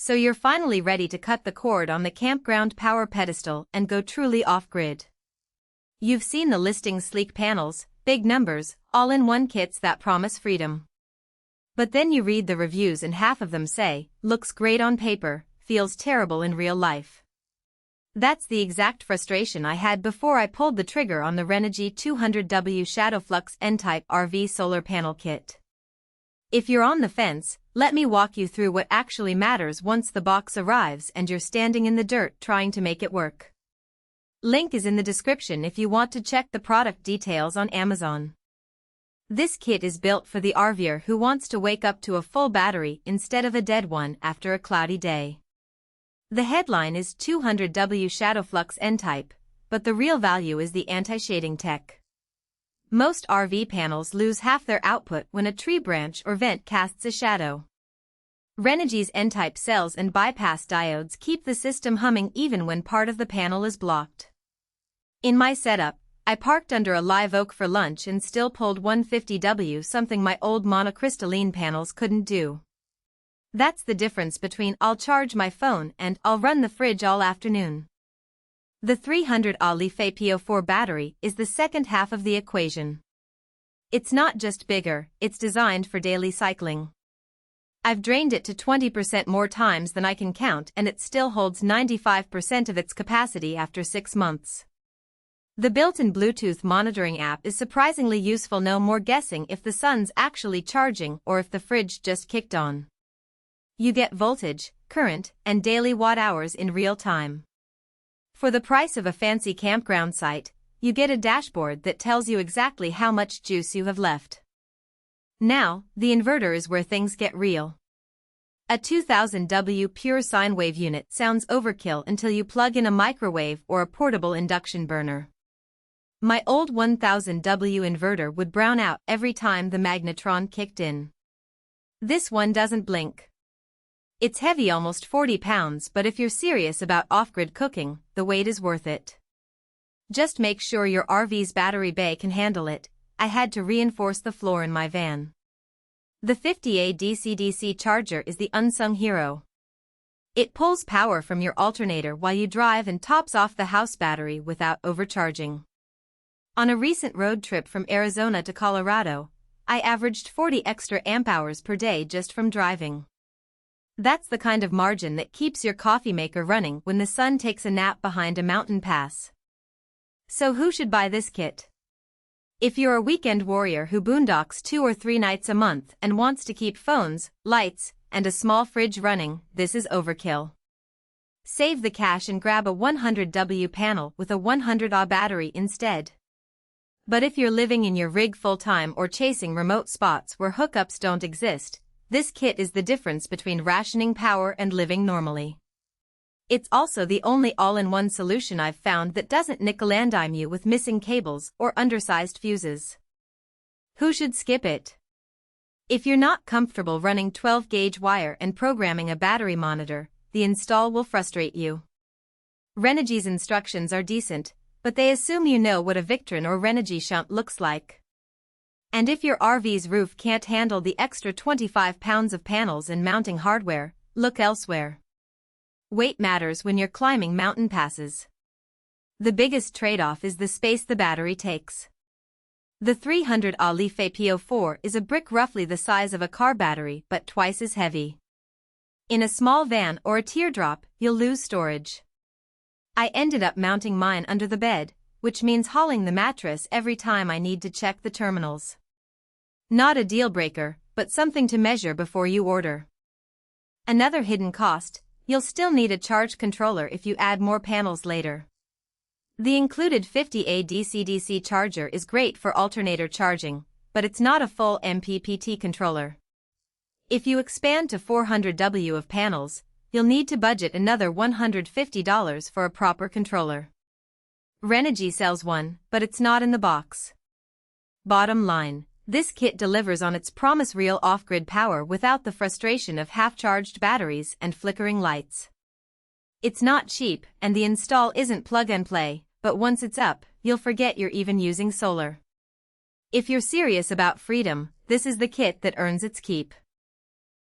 So you're finally ready to cut the cord on the campground power pedestal and go truly off-grid. You've seen the listings: sleek panels, big numbers, all-in-one kits that promise freedom. But then you read the reviews and half of them say, looks great on paper, feels terrible in real life. That's the exact frustration I had before I pulled the trigger on the Renogy 200W ShadowFlux N-Type RV solar panel kit. If you're on the fence, let me walk you through what actually matters once the box arrives and you're standing in the dirt trying to make it work. Link is in the description if you want to check the product details on Amazon. This kit is built for the RVer who wants to wake up to a full battery instead of a dead one after a cloudy day. The headline is 200W ShadowFlux N-Type, but the real value is the anti-shading tech. Most RV panels lose half their output when a tree branch or vent casts a shadow. Renogy's N-Type cells and bypass diodes keep the system humming even when part of the panel is blocked. In my setup, I parked under a live oak for lunch and still pulled 150W, something my old monocrystalline panels couldn't do. That's the difference between I'll charge my phone and I'll run the fridge all afternoon. The 300Ah LiFePO4 battery is the second half of the equation. It's not just bigger, it's designed for daily cycling. I've drained it to 20% more times than I can count and it still holds 95% of its capacity after 6 months. The built-in Bluetooth monitoring app is surprisingly useful. No more guessing if the sun's actually charging or if the fridge just kicked on. You get voltage, current, and daily watt-hours in real time. For the price of a fancy campground site, you get a dashboard that tells you exactly how much juice you have left. Now, the inverter is where things get real. A 2000W pure sine wave unit sounds overkill until you plug in a microwave or a portable induction burner. My old 1000W inverter would brown out every time the magnetron kicked in. This one doesn't blink. It's heavy, almost 40 pounds, but if you're serious about off-grid cooking, the weight is worth it. Just make sure your RV's battery bay can handle it. I had to reinforce the floor in my van. The 50A DC-DC charger is the unsung hero. It pulls power from your alternator while you drive and tops off the house battery without overcharging. On a recent road trip from Arizona to Colorado, I averaged 40 extra amp-hours per day just from driving. That's the kind of margin that keeps your coffee maker running when the sun takes a nap behind a mountain pass. So who should buy this kit? If you're a weekend warrior who boondocks 2 or 3 nights a month and wants to keep phones, lights, and a small fridge running, this is overkill. Save the cash and grab a 100W panel with a 100Ah battery instead. But if you're living in your rig full-time or chasing remote spots where hookups don't exist, this kit is the difference between rationing power and living normally. It's also the only all-in-one solution I've found that doesn't nickel-and-dime you with missing cables or undersized fuses. Who should skip it? If you're not comfortable running 12-gauge wire and programming a battery monitor, the install will frustrate you. Renogy's instructions are decent, but they assume you know what a Victron or Renogy shunt looks like. And if your RV's roof can't handle the extra 25 pounds of panels and mounting hardware, look elsewhere. Weight matters when you're climbing mountain passes. The biggest trade-off is the space the battery takes. The 300Ah LiFePO4 is a brick roughly the size of a car battery but twice as heavy. In a small van or a teardrop, you'll lose storage. I ended up mounting mine under the bed, which means hauling the mattress every time I need to check the terminals. Not a deal breaker, but something to measure before you order. Another hidden cost, you'll still need a charge controller if you add more panels later. The included 50A DC-DC charger is great for alternator charging, but it's not a full MPPT controller. If you expand to 400W of panels, you'll need to budget another $150 for a proper controller. Renogy sells one, but it's not in the box. Bottom line, this kit delivers on its promise: real off-grid power without the frustration of half-charged batteries and flickering lights. It's not cheap, and the install isn't plug-and-play, but once it's up, you'll forget you're even using solar. If you're serious about freedom, this is the kit that earns its keep.